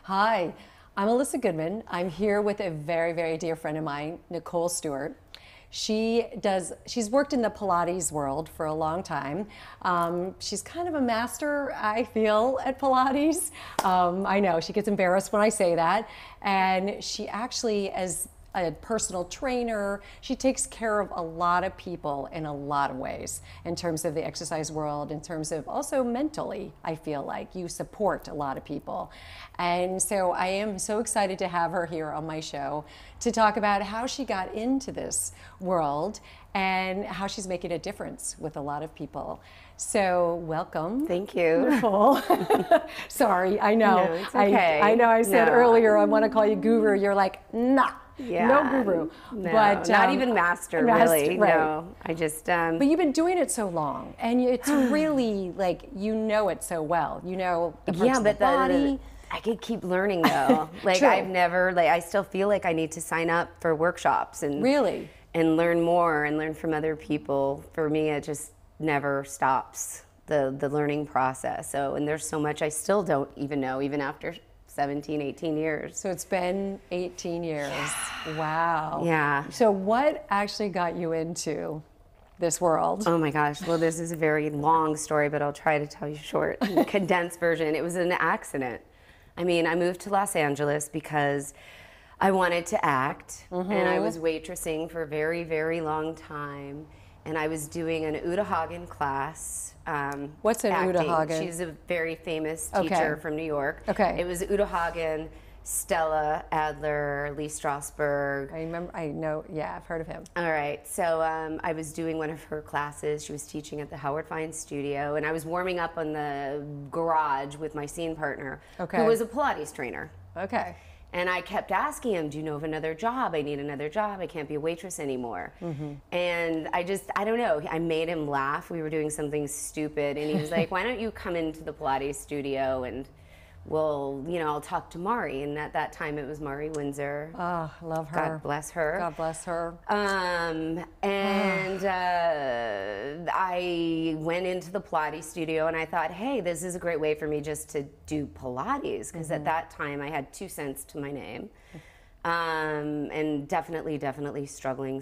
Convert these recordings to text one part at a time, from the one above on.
Hi, I'm Alyssa Goodman. I'm here with a very, very dear friend of mine, Nicole Stewart. She's worked in the Pilates world for a long time. She's kind of a master, I feel, at Pilates. I know, she gets embarrassed when I say that. And she actually, as a personal trainer, she takes care of a lot of people in a lot of ways in terms of the exercise world, in terms of also mentally, I feel like you support a lot of people. And so I am so excited to have her here on my show to talk about how she got into this world and how she's making a difference with a lot of people. So welcome. Thank you. Nicole. Sorry, I know. No, it's okay. I know I said earlier I want to call you guru. You're like, nah. Yeah, no guru, no, but not even master, really. Right. No, I just. But you've been doing it so long, and it's really like you know it so well. You know the parts of the body. I could keep learning though. Like True. I've never, I still feel like I need to sign up for workshops and really and learn more and learn from other people. For me, it just never stops the learning process. So, and there's so much I still don't even know, even after 17, 18 years. So it's been 18 years. Wow. Yeah. So what actually got you into this world? Oh my gosh. Well, this is a very long story, but I'll try to tell you short, condensed version. It was an accident. I mean, I moved to Los Angeles because I wanted to act, and I was waitressing for a very, very long time. And I was doing an Uta Hagen class. What's an acting. Uta Hagen? She's a very famous teacher from New York. Okay. It was Uta Hagen, Stella Adler, Lee Strasberg. I remember, I know, yeah, I've heard of him. All right, so I was doing one of her classes. She was teaching at the Howard Fine studio, and I was warming up on the garage with my scene partner, who was a Pilates trainer. Okay. And I kept asking him, do you know of another job? I need another job. I can't be a waitress anymore. And I don't know, I made him laugh. We were doing something stupid, and he was like, why don't you come into the Pilates studio and I'll talk to Mari. And at that time it was Mari Windsor. Oh, love her. God bless her. God bless her. I went into the Pilates studio and I thought, hey, this is a great way for me just to do Pilates, because at that time I had 2 cents to my name. And definitely struggling.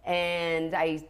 And I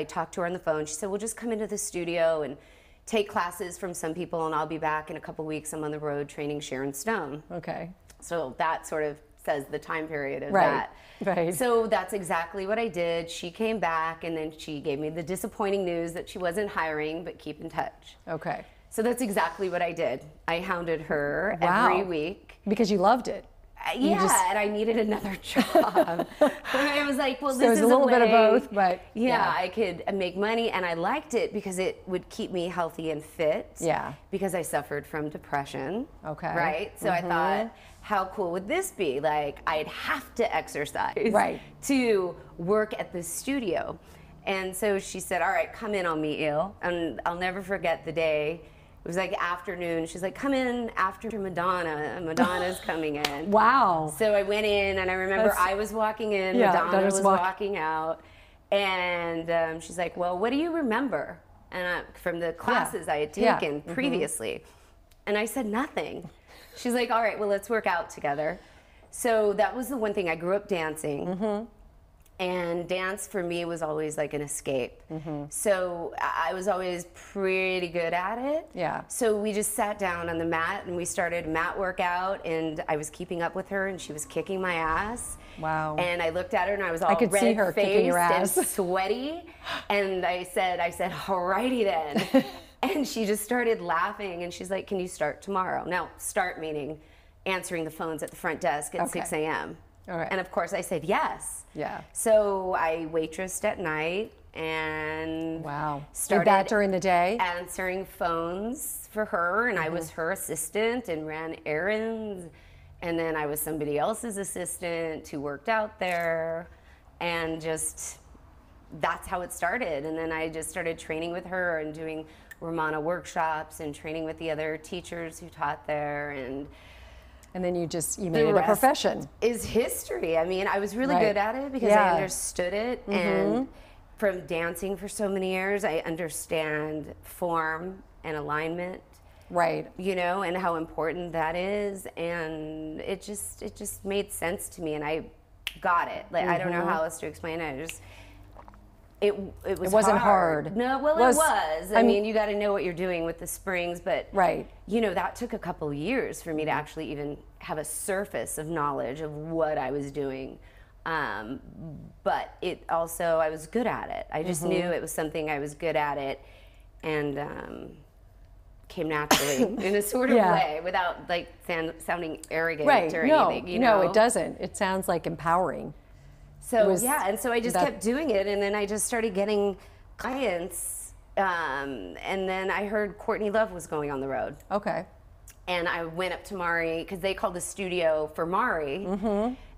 talked to her on the phone. She said, well, just come into the studio and take classes from some people, and I'll be back in a couple weeks. I'm on the road training Sharon Stone. Okay. So that sort of says the time period of Right. that. Right. So that's exactly what I did. She came back, and then she gave me the disappointing news that she wasn't hiring, but keep in touch. Okay. So that's exactly what I did. I hounded her Wow. every week. Because you loved it. And I needed another job. I was like, well, So this it's is a little bit of way- both, but yeah, I could make money, and I liked it because it would keep me healthy and fit. Yeah. Because I suffered from depression. Okay. Right? So I thought, how cool would this be? Like, I'd have to exercise Right. to work at this studio. And so she said, all right, come in, I'll meet you. And I'll never forget the day. It was like afternoon. She's like, come in after Madonna. Madonna's coming in. Wow. So I went in, and I remember I was walking in, Yeah, Madonna was walk- walking out. And she's like, well, what do you remember from the classes I had taken previously? And I said, nothing. She's like, all right, well, let's work out together. So that was the one thing. I grew up dancing. And dance for me was always like an escape. So I was always pretty good at it. Yeah. So we just sat down on the mat and we started mat workout, and I was keeping up with her and she was kicking my ass. Wow. And I looked at her and I was all could see her kicking your red-faced and ass. sweaty. And I said, alrighty then. And she just started laughing, and she's like, can you start tomorrow? Now, start meaning answering the phones at the front desk at 6 a.m. All right. And of course I said yes. Yeah. So I waitressed at night and Wow. started Did that during the day? answering phones for her, and I was her assistant and ran errands, and then I was somebody else's assistant who worked out there, and just that's how it started. And then I just started training with her and doing Romana workshops and training with the other teachers who taught there, and then you made it a profession. Is history. I mean, I was really Right. good at it because I understood it, and from dancing for so many years, I understand form and alignment Right. You know, and how important that is, and it just made sense to me, and I got it. Like I don't know how else to explain it. It wasn't hard. No, well, it was. I mean, you got to know what you're doing with the springs, but right. You know, that took a couple years for me to actually even have a surface of knowledge of what I was doing. But it also, I was good at it. I just knew it was something I was good at it, and came naturally in a sort of way, without like sounding arrogant or anything. You know? No, it doesn't. It sounds like empowering. So and so I just kept doing it, and then I just started getting clients, and then I heard Courtney Love was going on the road. Okay. And I went up to Mari, because they called the studio for Mari,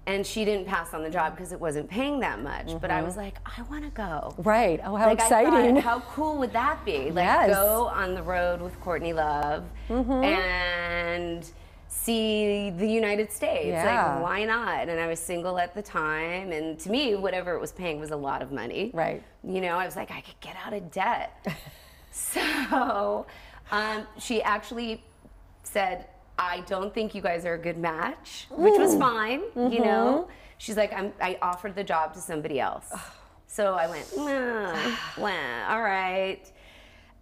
and she didn't pass on the job because it wasn't paying that much. But I was like, I want to go. Right. Oh, how like, exciting. I thought, how cool would that be? Like, go on the road with Courtney Love and see the United States. Like, why not? And I was single at the time, and to me, whatever it was paying was a lot of money. Right. You know, I was like, I could get out of debt. So she actually said, I don't think you guys are a good match, which was fine, you know. She's like, I offered the job to somebody else. So I went, well, all right.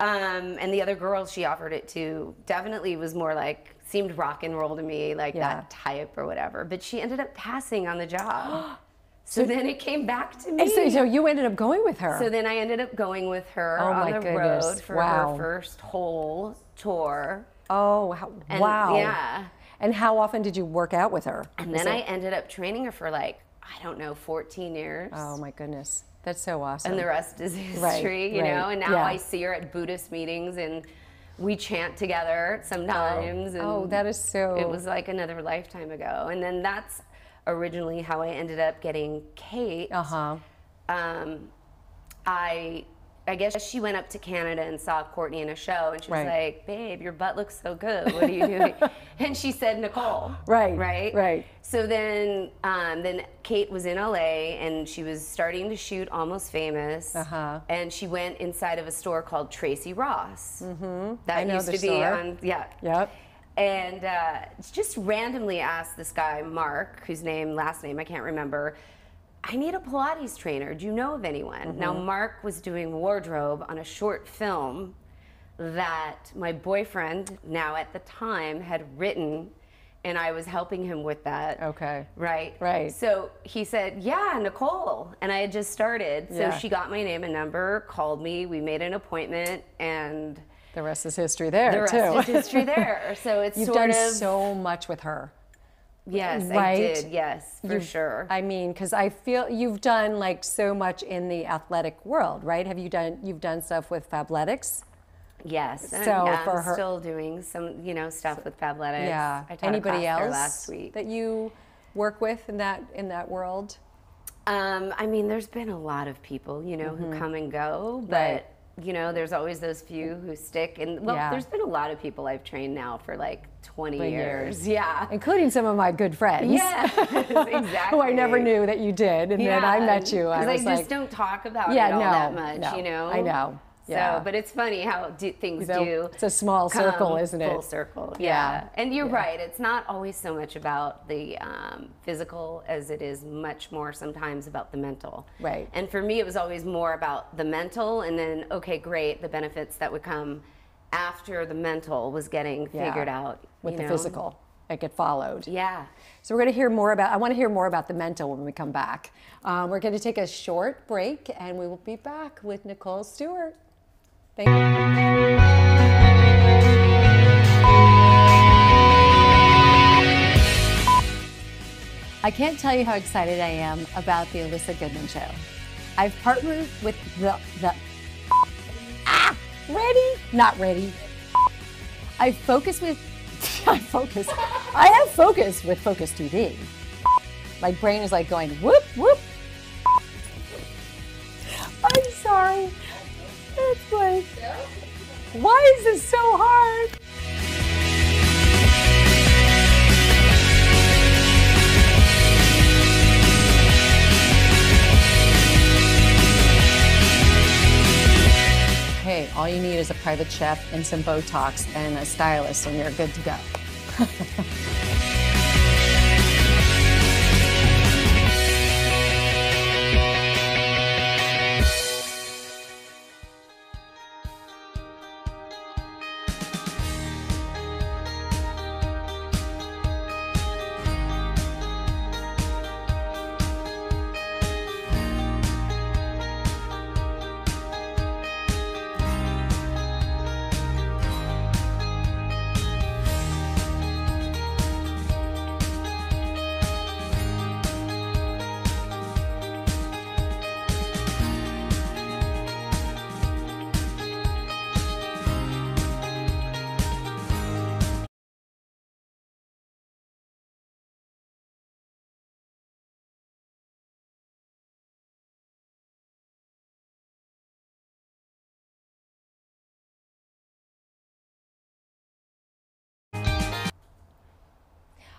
And the other girl she offered it to definitely was more like, seemed rock and roll to me, like that type or whatever. But she ended up passing on the job. So then it came back to me. So you ended up going with her. So then I ended up going with her on the road for her first whole tour. Oh, wow. Yeah. And how often did you work out with her? And then I ended up training her for like, I don't know, 14 years. Oh my goodness. That's so awesome. And the rest is history, you know? And now I see her at Buddhist meetings, and we chant together sometimes. And that is so... It was like another lifetime ago. And then that's originally how I ended up getting Kate. I guess she went up to Canada and saw Courtney in a show, and she was like, babe, your butt looks so good. What are you doing? And she said, Nicole. Right. So then Kate was in LA, and she was starting to shoot Almost Famous. And she went inside of a store called Tracy Ross. That used to be on, and just randomly asked this guy, Mark, whose last name I can't remember, I need a Pilates trainer. Do you know of anyone? Now, Mark was doing wardrobe on a short film that my boyfriend, now at the time, had written, and I was helping him with that. Okay. Right. So he said, yeah, Nicole. And I had just started. So she got my name and number, called me, we made an appointment, and... The rest is history there, too. The rest is history there. So it's You've done so much with her. Yes, I did. Yes, for sure. I mean, because I feel you've done like so much in the athletic world, right? You've done stuff with Fabletics? Yes. So for her, still doing some, stuff with Fabletics. Yeah. I taught Anybody a class else there last week that you work with in that world? I mean, there's been a lot of people, who come and go, but there's always those few who stick. And there's been a lot of people I've trained now for like 20 years. Yeah. Including some of my good friends. Yeah, exactly. Who I never knew that you did. And then I met you. Because I just don't talk about it all that much, I know. So, but it's funny how things do. It's a small circle, isn't it? Full circle, yeah. And you're right. It's not always so much about the physical as it is much more sometimes about the mental. Right. And for me, it was always more about the mental, and then, okay, great, the benefits that would come after the mental was getting figured out. With the physical. Like it followed. Yeah. So we're going to hear more about, I want to hear more about the mental when we come back. We're going to take a short break, and we will be back with Nicole Stewart. Thank you. I can't tell you how excited I am about the Alyssa Goodman Show. I've partnered with ready? Not ready. I have focus with Focus TV. My brain is like going whoop, whoop. I'm sorry. It's like, why is this so hard? Hey, all you need is a private chef, and some Botox and a stylist, and you're good to go.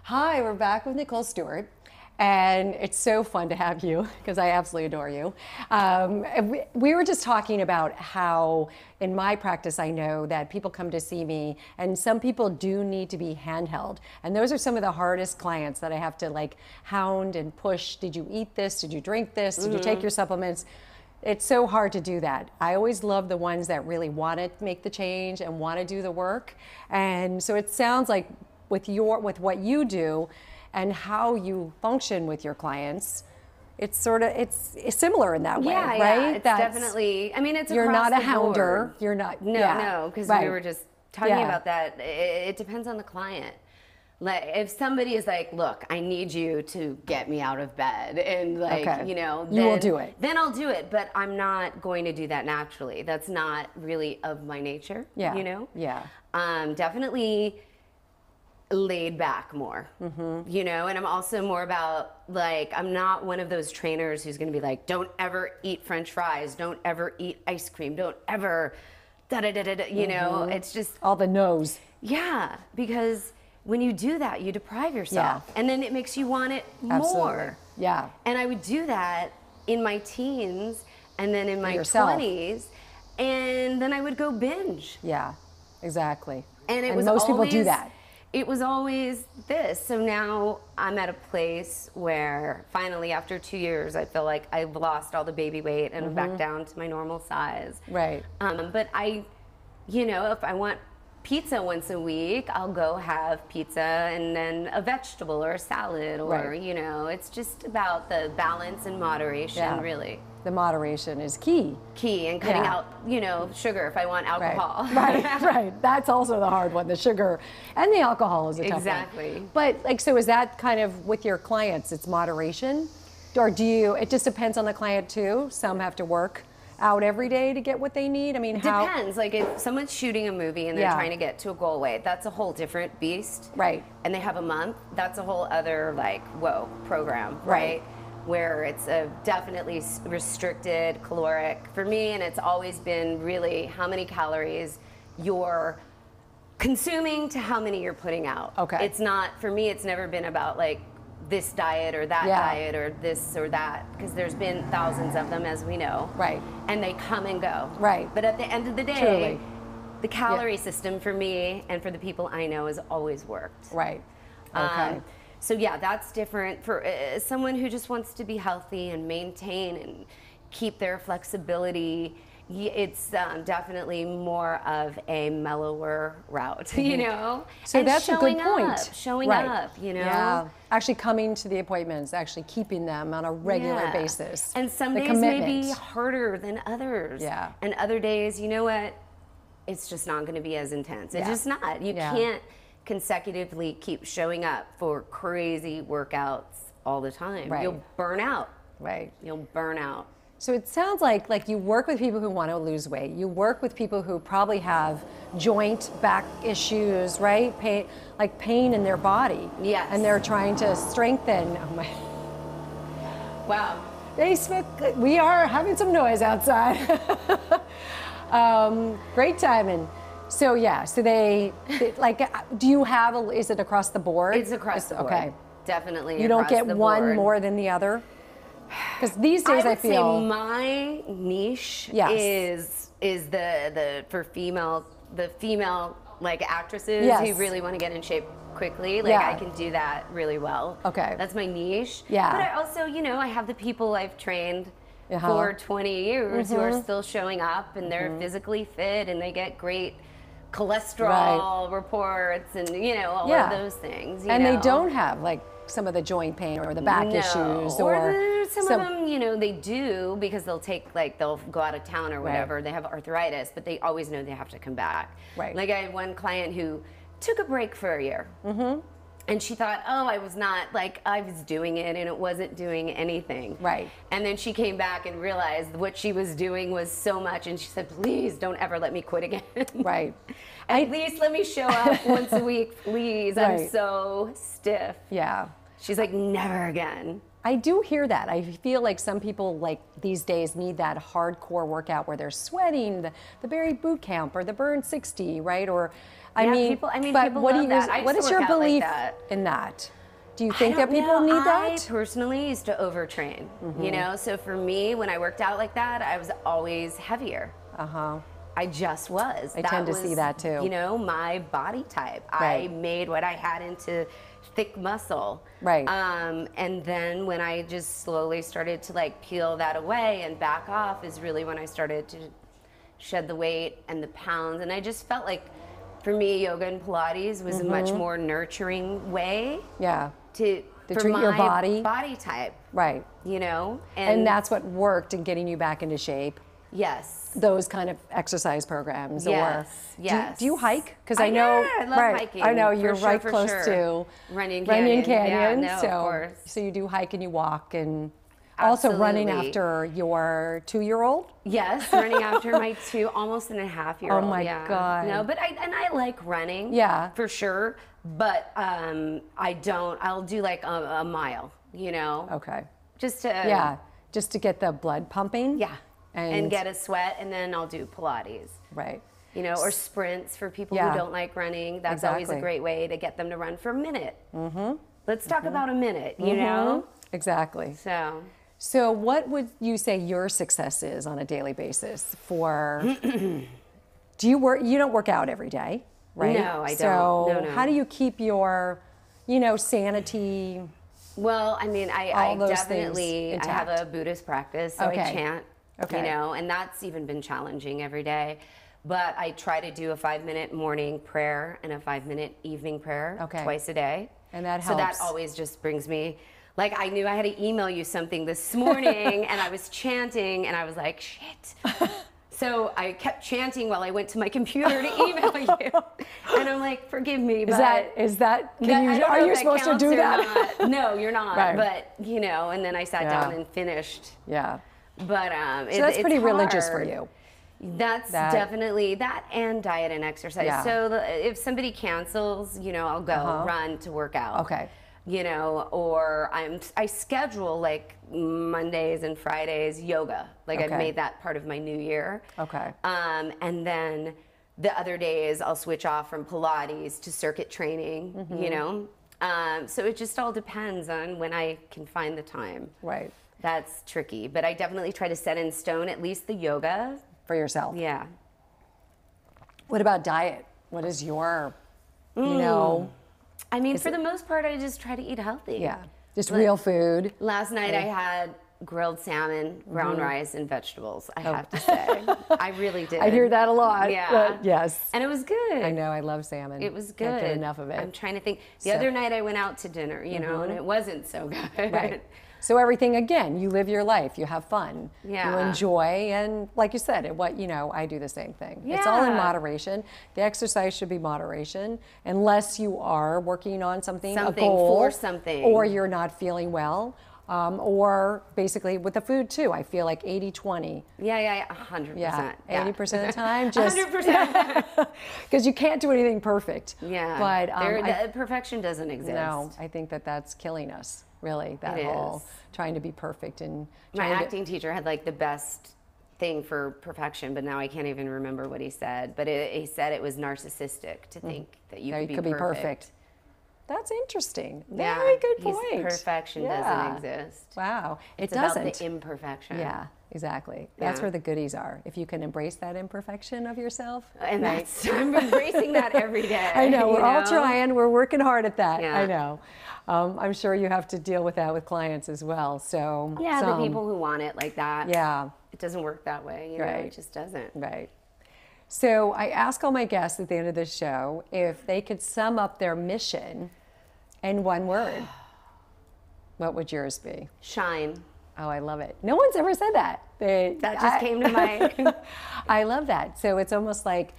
Hi, we're back with Nicole Stewart, and it's so fun to have you because I absolutely adore you. We were just talking about how in my practice I know that people come to see me and some people do need to be handheld, and those are some of the hardest clients that I have to like hound and push. Did you eat this? Did you drink this? Did you take your supplements? It's so hard to do that. I always love the ones that really want to make the change and want to do the work, and so it sounds like with what you do and how you function with your clients, it's similar in that way, right? Yeah, it's definitely. I mean, it's you're not a across the hounder. board. You're not. No, because we were just talking about that. It depends on the client. Like if somebody is like, look, I need you to get me out of bed, and like, you know, then, you will do it. Then I'll do it, but I'm not going to do that naturally. That's not really of my nature. Yeah. You know. Yeah. Definitely laid back more, you know, and I'm also more about like, I'm not one of those trainers who's going to be like, don't ever eat French fries, don't ever eat ice cream, don't ever you know, it's just all the no's. Yeah, because when you do that, you deprive yourself, and then it makes you want it more. Yeah. And I would do that in my teens and then in my 20s, and then I would go binge. Yeah, exactly. And most people do that. It was always this. So now I'm at a place where finally, after 2 years, I feel like I've lost all the baby weight and I'm back down to my normal size. Right. But you know, if I want pizza once a week, I'll go have pizza and then a vegetable or a salad, or, you know, it's just about the balance and moderation, really. The moderation is key. And cutting out, you know, sugar if I want alcohol. Right. That's also the hard one, the sugar and the alcohol is a tough one. Exactly. But like, so is that kind of with your clients, it's moderation? Or it just depends on the client too? Some have to work out every day to get what they need? I mean, how? Depends. Like if someone's shooting a movie and they're trying to get to a goal weight, that's a whole different beast. Right. And they have a month, that's a whole other like, program, right? Where it's a definitely restricted caloric for me, and it's always been really how many calories you're consuming to how many you're putting out. Okay. It's not, for me, it's never been about like this diet or that diet or this or that, because there's been thousands of them, as we know. Right. And they come and go. Right. But at the end of the day, Truly. the calorie system for me and for the people I know has always worked. Right. Okay. So yeah, that's different for someone who just wants to be healthy and maintain and keep their flexibility. It's definitely more of a mellower route, you know? So and that's a good point. Showing up, you know? Yeah. Actually coming to the appointments, actually keeping them on a regular basis. And some days may be harder than others. Yeah. And other days, you know what? It's just not going to be as intense. It's just not. You can't consecutively keep showing up for crazy workouts all the time. Right. You'll burn out. Right. You'll burn out. So it sounds like you work with people who want to lose weight. You work with people who probably have joint, back issues, right? Pain in their body. Yes. And they're trying to strengthen. Oh my. Wow. We are having some noise outside. Great timing. So so they do you have is it across the board? It's across the board. Okay. Definitely. You don't across get the one board. more than the other? Because these days I would feel say my niche Yes. is the for female like actresses Yes. who really want to get in shape quickly. Like Yeah. I can do that really well. Okay. That's my niche. Yeah. But I also, I have the people I've trained Uh-huh. for 20 years who are still showing up and they're physically fit and they get great cholesterol reports and all of those things. And you they know? don't have like some of the joint pain or the back issues or some of them, they do because they'll go out of town or whatever. They have arthritis, but they always know they have to come back. Right. Like I had one client who took a break for a year. Mm-hmm. And she thought, I was doing it and it wasn't doing anything. Right. And then she came back and realized what she was doing was so much. And she said, please don't ever let me quit again. Right. At least let me show up once a week, please. I'm Right. so stiff. Yeah. She's like, never again. I do hear that. I feel like some people like these days need that hardcore workout where they're sweating, the Barry Boot Camp or the Burn 60, right? Or People but love what that. I what used is to your work out like belief that. in that? Do you think I that don't people know. need I that? personally used to overtrain, So for me, when I worked out like that, I was always heavier. Uh-huh. I just was. I tend to see that too. My body type. Right. I made what I had into thick muscle. Right. And then when I just slowly started to like peel that away and back off is really when I started to shed the weight and the pounds. And I just felt like for me, yoga and Pilates was a much more nurturing way Yeah. to for treat my your body type. Right. And that's what worked in getting you back into shape. Yes. Those kind of exercise programs. Yes, Or yes. do you hike? Because I know I love hiking. I know for you're sure, right for close sure. to Runyon Canyon. Canyon. Yeah, no, so of course. so you do hike and you walk and also running Absolutely. after your 2-year-old? Yes, running after my almost and a half year old. Oh my God. No, but I like running. Yeah. For sure. But I'll do like a mile, Okay. Just to just to get the blood pumping. Yeah. And get a sweat, and then I'll do Pilates. Right. Or sprints for people Yeah. who don't like running. That's always a Exactly. great way to get them to run for a minute. Mm-hmm. Let's talk about a minute, you know? Exactly. So what would you say your success is on a daily basis for you don't work out every day, right? No, I don't. So No. how do you keep your, sanity? Well, I mean, I those definitely things I have intact. a Buddhist practice, so I Okay. chant, Okay. and that's even been challenging every day. But I try to do a 5-minute morning prayer and a 5-minute evening prayer twice a day. And that So helps. that always just brings me, like I knew I had to email you something this morning and I was chanting and I was like, shit. So I kept chanting while I went to my computer to email you. And I'm like, forgive me, but Is that I don't know are if you that supposed to counts do or that? not. No, you're not. Right. But and then I sat down and finished. Yeah. But So that's pretty religious for hard. you. That's definitely that and diet and exercise. Yeah. So if somebody cancels, I'll go run to work out. Okay. Or I schedule like Mondays and Fridays yoga. Like I've Okay. made that part of my new year. Okay. And then the other days I'll switch off from Pilates to circuit training, so it just all depends on when I can find the time. Right. That's tricky, but I definitely try to set in stone at least the yoga. For yourself. Yeah. What about diet? What is your, I mean, for the most part, I just try to eat healthy. just real food. Last night I had grilled salmon, brown rice, and vegetables, I have to say. I really did. I hear that a lot. Yeah. But yes. And it was good. I know. I love salmon. It was good. Can't get enough of it. I'm trying to think. The other night I went out to dinner, and it wasn't so good. Right. So everything, again, you live your life, you have fun, you Yeah. enjoy, and like you said, I do the same thing. It's all in Yeah. moderation. The exercise should be moderation, unless you are working on something, a Something goal, for something. or you're not feeling well, or basically with the food too. I feel like 80-20. Yeah, 100%. Yeah, 80% of the time, just 100%. because you can't do anything perfect. Yeah. But perfection doesn't exist. no, I think that's killing us. Really, that It whole is. trying to be perfect and My trying to, acting teacher had like the best thing for perfection, but now I can't even remember what he said. But he said it was narcissistic to think that you could be perfect. That's interesting. Yeah, Very good he's- point. Perfection Yeah. doesn't exist. Wow. It's it about doesn't. the imperfection. Yeah, exactly. That's Yeah. where the goodies are. If you can embrace that imperfection of yourself. And right? that's, I'm embracing that every day. I know, you we're all trying. We're working hard at that. Yeah. I know. I'm sure you have to deal with that with clients as well. So Yeah, some- the people who want it like that. Yeah, It doesn't work that way. You know, Right. it just doesn't. right. So I ask all my guests at the end of the show if they could sum up their mission in one word. What would yours be? Shine. Oh, I love it. No one's ever said that. That just came to mind. I love that. So it's almost like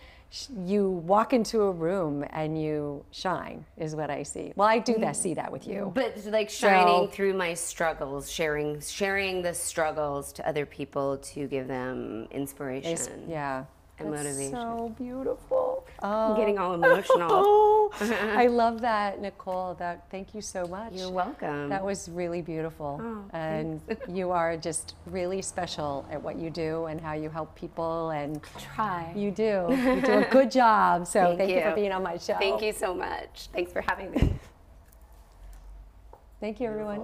you walk into a room and you shine, is what I see. Well, I do that, see that with you. But like shining So- through my struggles, sharing the struggles to other people to give them inspiration. Yeah. And That's motivation. so beautiful. I'm getting all emotional. Oh, I love that, Nicole. Thank you so much. You're welcome. That was really beautiful. Oh, and you are just really special at what you do and how you help people, and Try. you do. You do a good job. So Thank thank you for you. being on my show. Thank you so much. Thanks for having me. Thank you, everyone.